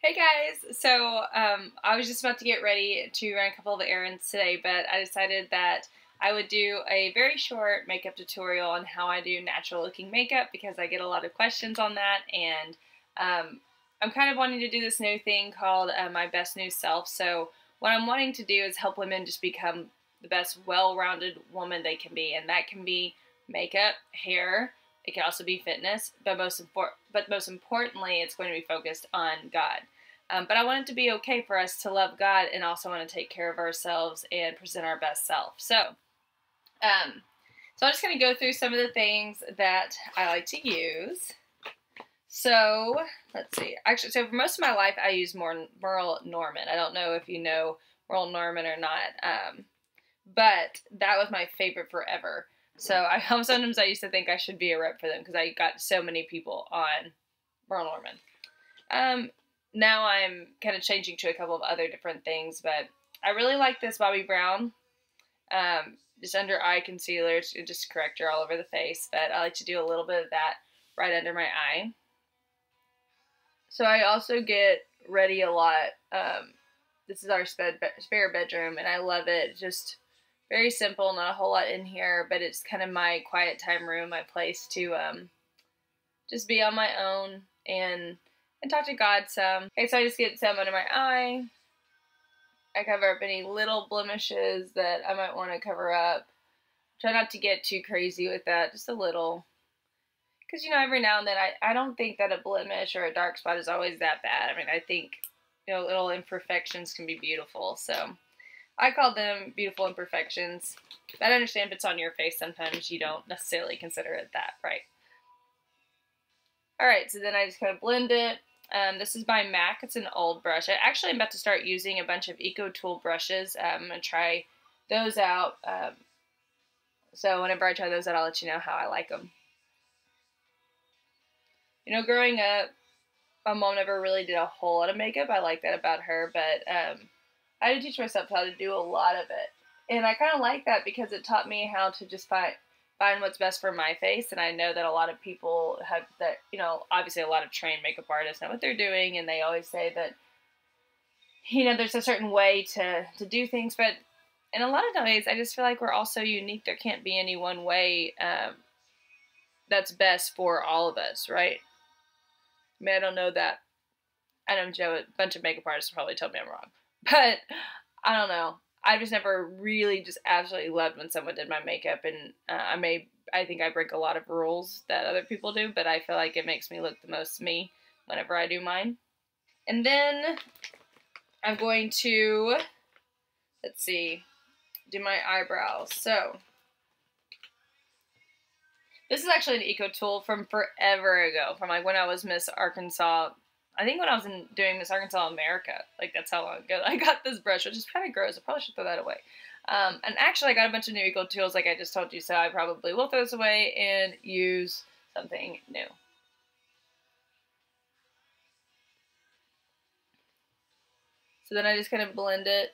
Hey guys! I was just about to get ready to run a couple of errands today, but I decided that I would do a very short makeup tutorial on how I do natural looking makeup because I get a lot of questions on that, and I'm kind of wanting to do this new thing called my best new self. So what I'm wanting to do is help women just become the best well-rounded woman they can be, and that can be makeup, hair. It can also be fitness, but most importantly, it's going to be focused on God. But I want it to be okay for us to love God and also want to take care of ourselves and present our best self. Um, so I'm just going to go through some of the things that I like to use. So let's see. Actually, so for most of my life, I use Merle Norman. I don't know if you know Merle Norman or not, but that was my favorite forever. So sometimes I used to think I should be a rep for them because I got so many people on Merle Norman. Now I'm kind of changing to a couple of other different things, but I really like this Bobbi Brown, just under eye concealer, just corrector all over the face, but I like to do a little bit of that right under my eye. So I also get ready a lot. This is our spare bedroom, and I love it. Just very simple, not a whole lot in here, but it's kind of my quiet time room, my place to just be on my own and talk to God some. Okay, so I just get some under my eye. I cover up any little blemishes that I might want to cover up. Try not to get too crazy with that, just a little. Because, you know, every now and then, I don't think that a blemish or a dark spot is always that bad. I mean, I think, you know, little imperfections can be beautiful. So I call them beautiful imperfections. But I understand if it's on your face, sometimes you don't necessarily consider it that, right? Alright, so then I just kind of blend it. This is by MAC. It's an old brush. I actually am about to start using a bunch of Eco Tool brushes. I'm going to try those out. So whenever I try those out, I'll let you know how I like them. You know, growing up, my mom never really did a whole lot of makeup. I like that about her, but I had to teach myself how to do a lot of it. And I kind of like that because it taught me how to just find what's best for my face. And I know that a lot of people have that, you know, obviously a lot of trained makeup artists know what they're doing, and they always say that, you know, there's a certain way to do things, but in a lot of ways, I just feel like we're all so unique. There can't be any one way that's best for all of us, right? I mean, I don't know that. I know a bunch of makeup artists probably tell me I'm wrong, but I don't know. I just never really just absolutely loved when someone did my makeup, and I think I break a lot of rules that other people do, but I feel like it makes me look the most me whenever I do mine. And then I'm going to, let's see, do my eyebrows. So this is actually an Eco Tool from forever ago, from like when I was Miss Arkansas. I think when I was doing Miss Arkansas America, like that's how long ago I got this brush, which is kind of gross. I probably should throw that away. And actually, I got a bunch of new Eco Tools, like I just told you, so I probably will throw this away and use something new. So then I just kind of blend it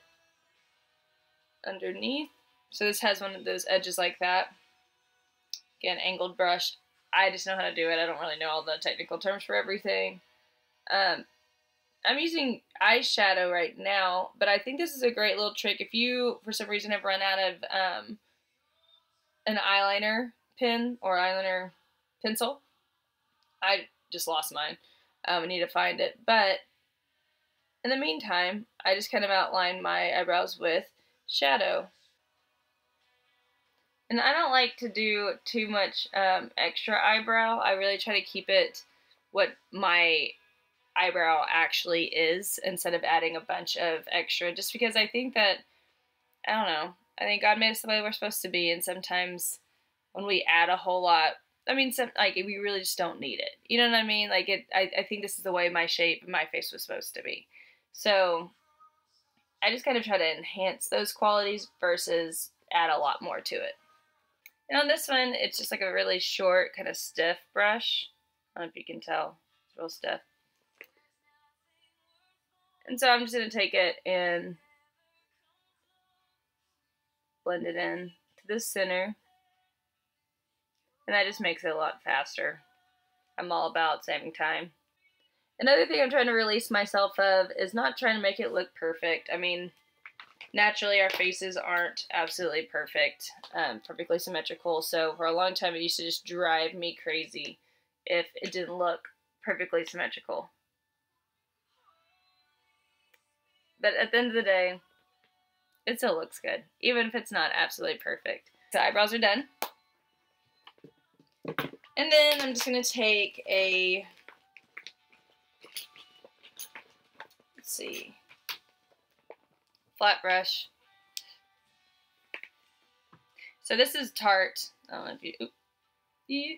underneath. So this has one of those edges like that. Again, angled brush. I just know how to do it. I don't really know all the technical terms for everything. I'm using eyeshadow right now, but I think this is a great little trick. If you, for some reason, have run out of an eyeliner pen or eyeliner pencil, I just lost mine. I need to find it. But in the meantime, I just kind of outline my eyebrows with shadow. And I don't like to do too much extra eyebrow. I really try to keep it what my eyebrow actually is instead of adding a bunch of extra, just because I think that, I don't know, I think God made us the way we're supposed to be, and sometimes when we add a whole lot, I mean, we really just don't need it. You know what I mean? Like, I think this is the way my face was supposed to be. So I just kind of try to enhance those qualities versus add a lot more to it. And on this one, it's just like a really short, kind of stiff brush. I don't know if you can tell. It's real stiff. And so I'm just going to take it and blend it in to the center. And that just makes it a lot faster. I'm all about saving time. Another thing I'm trying to release myself of is not trying to make it look perfect. I mean, naturally our faces aren't absolutely perfect, perfectly symmetrical, so for a long time it used to just drive me crazy if it didn't look perfectly symmetrical. But at the end of the day, it still looks good, even if it's not absolutely perfect. So eyebrows are done. And then I'm just going to take a, let's see, flat brush. So this is Tarte. I don't know if you,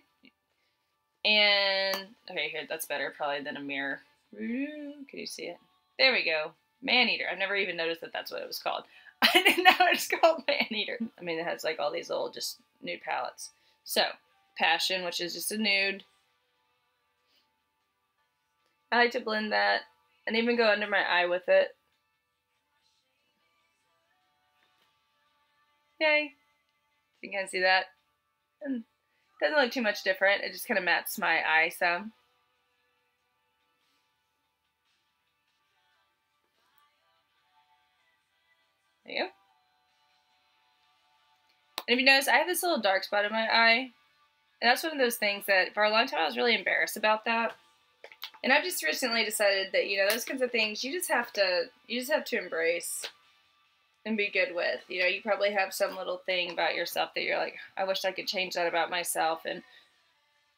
and, okay, here, that's better probably than a mirror. Can you see it? There we go. Man-eater. I've never even noticed that that's what it was called. I didn't know it's called man-eater. I mean, it has like all these little just nude palettes. So, Passion, which is just a nude. I like to blend that and even go under my eye with it. Yay. You can see that. And it doesn't look too much different. It just kind of mats my eye some. There you go. And if you notice, I have this little dark spot in my eye. And that's one of those things that for a long time I was really embarrassed about that. And I've just recently decided that, you know, those kinds of things you just have to embrace and be good with. You know, you probably have some little thing about yourself that you're like, I wish I could change that about myself. And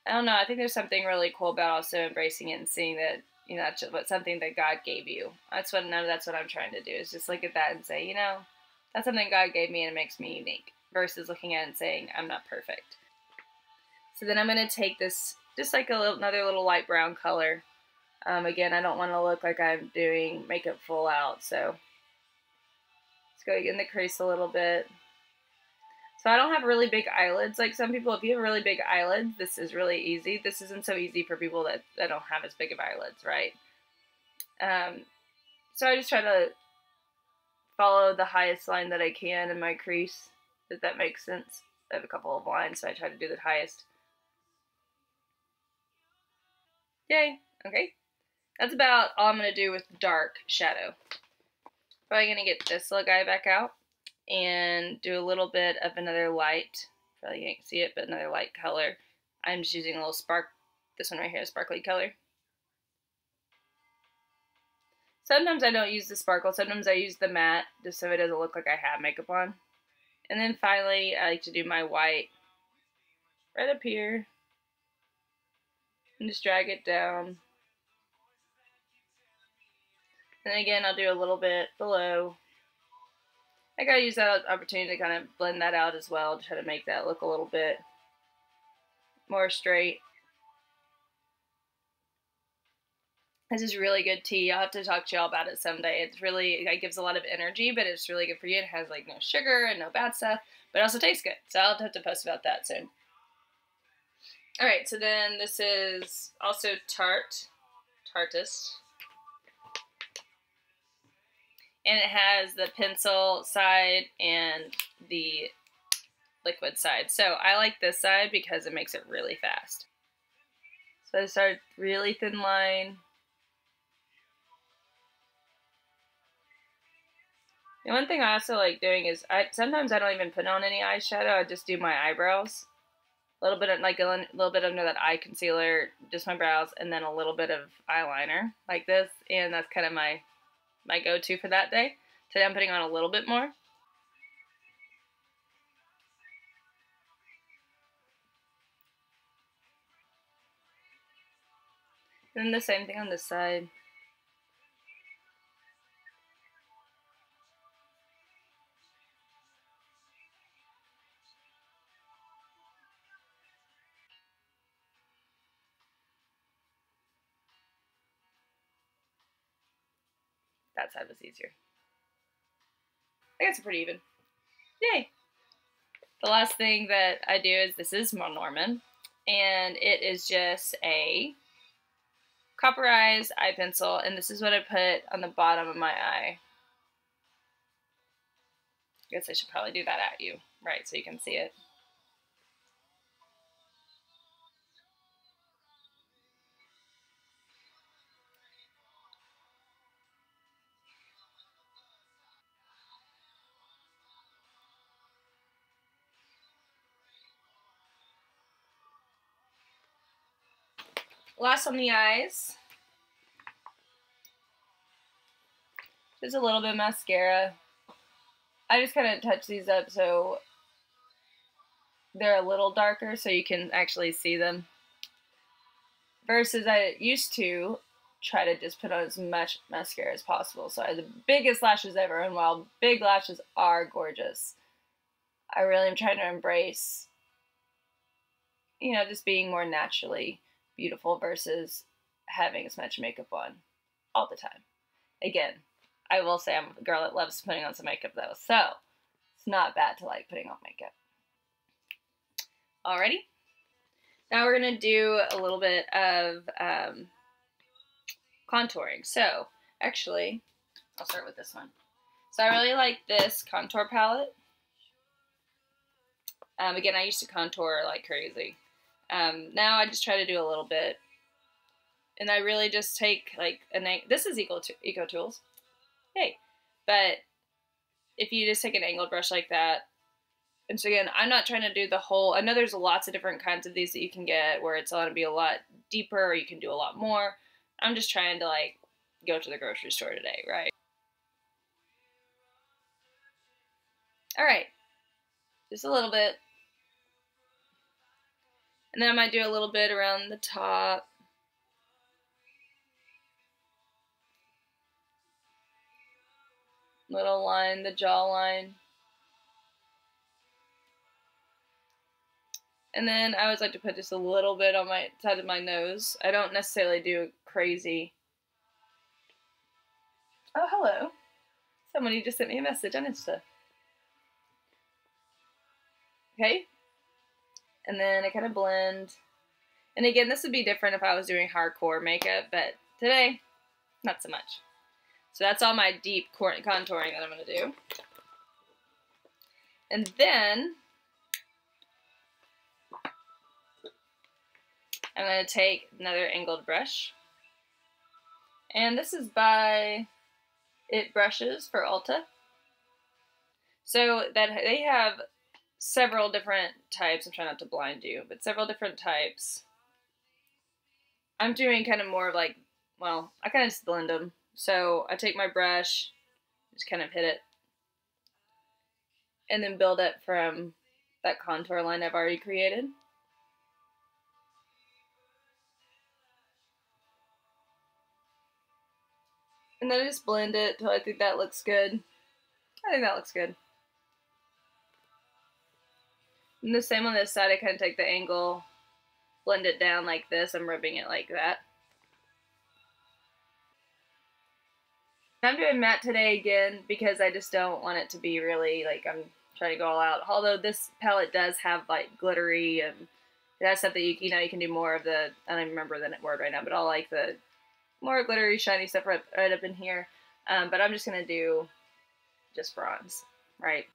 I don't know, I think there's something really cool about also embracing it and seeing that, you know, that's something that God gave you. That's what I'm trying to do, is just look at that and say, you know, that's something God gave me and it makes me unique, versus looking at it and saying, I'm not perfect. So then I'm going to take this, just like another little light brown color. Again, I don't want to look like I'm doing makeup full out, so let's go in the crease a little bit. So I don't have really big eyelids like some people. If you have really big eyelids, this is really easy. This isn't so easy for people that don't have as big of eyelids, right? So I just try to follow the highest line that I can in my crease, if that makes sense. I have a couple of lines, so I try to do the highest. Yay, okay. That's about all I'm going to do with dark shadow. Probably going to get this little guy back out and do a little bit of another light. Probably can't see it, but another light color. I'm just using a little this one right here, a sparkly color. Sometimes I don't use the sparkle, sometimes I use the matte, just so it doesn't look like I have makeup on. And then finally, I like to do my white right up here. And just drag it down. And again, I'll do a little bit below. I gotta use that opportunity to kind of blend that out as well, to try to make that look a little bit more straight. This is really good tea. I'll have to talk to y'all about it someday. It gives a lot of energy, but it's really good for you. It has like no sugar and no bad stuff, but it also tastes good. So I'll have to post about that soon. Alright, so then this is also Tarteist. And it has the pencil side and the liquid side. So I like this side because it makes it really fast. So I start really thin line. And one thing I also like doing is sometimes I don't even put on any eyeshadow. I just do my eyebrows. A little bit of a little bit under that eye concealer, just my brows, and then a little bit of eyeliner like this, and that's kind of my go-to for that day. Today I'm putting on a little bit more. And then the same thing on this side. That side was easier. I guess it's pretty even. Yay! The last thing that I do is, this is more Norman, and it is just a copperized eye pencil, and this is what I put on the bottom of my eye. I guess I should probably do that at you, right, so you can see it. Last on the eyes. Just a little bit of mascara. I just kind of touch these up so they're a little darker so you can actually see them. Versus I used to try to just put on as much mascara as possible. So I had the biggest lashes ever, and while big lashes are gorgeous, I really am trying to embrace, you know, just being more naturally beautiful versus having as much makeup on all the time. Again, I will say I'm a girl that loves putting on some makeup though, so it's not bad to like putting on makeup. Alrighty. Now we're going to do a little bit of contouring. So, actually, I'll start with this one. So I really like this contour palette. Again, I used to contour like crazy. Now I just try to do a little bit. And I really just take like, this is Eco Tools. Hey. But if you just take an angled brush like that, and so again, I'm not trying to do the whole, I know there's lots of different kinds of these that you can get where it's going to be a lot deeper or you can do a lot more. I'm just trying to like go to the grocery store today, right? Alright, just a little bit. And then I might do a little bit around the top. Little line, the jawline. And then I always like to put just a little bit on my side of my nose. I don't necessarily do crazy. Oh, hello. Somebody just sent me a message on Insta. Okay. And then I kind of blend. And again, this would be different if I was doing hardcore makeup, but today, not so much. So that's all my deep contouring that I'm going to do. And then I'm going to take another angled brush. And this is by It Brushes for Ulta. So that they have several different types. I'm trying not to blind you, but several different types. I'm doing kind of more of like, well, I kind of just blend them. So I take my brush, just kind of hit it, and then build it from that contour line I've already created. And then I just blend it till I think that looks good. I think that looks good. And the same on this side, I kind of take the angle, blend it down like this. I'm rubbing it like that. I'm doing matte today again because I just don't want it to be really like I'm trying to go all out. Although this palette does have like glittery and it has stuff that you know you can do more of the, I don't even remember the word right now, but I'll like the more glittery, shiny stuff right up in here. But I'm just going to do just bronze, right?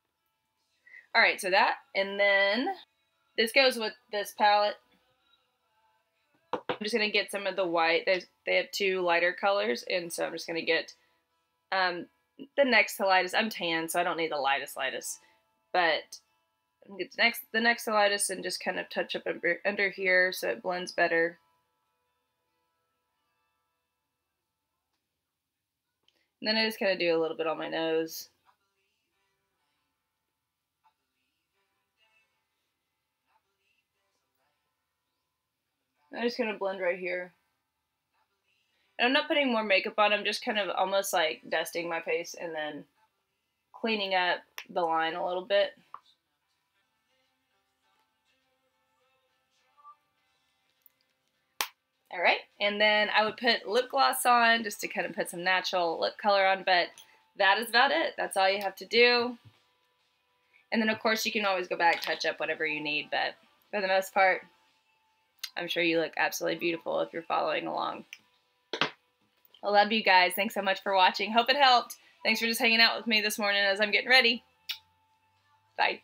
Alright, so that, and then this goes with this palette. I'm just going to get some of the white. They have two lighter colors, and so I'm just going to get the next to lightest. I'm tan, so I don't need the lightest. But I'm going to get the next to lightest and just kind of touch up under here so it blends better. And then I just kind of do a little bit on my nose. I'm just going to blend right here. And I'm not putting more makeup on, I'm just kind of almost like dusting my face and then cleaning up the line a little bit. Alright, and then I would put lip gloss on just to kind of put some natural lip color on, but that is about it. That's all you have to do. And then of course you can always go back, touch up whatever you need, but for the most part, I'm sure you look absolutely beautiful if you're following along. I love you guys. Thanks so much for watching. Hope it helped. Thanks for just hanging out with me this morning as I'm getting ready. Bye.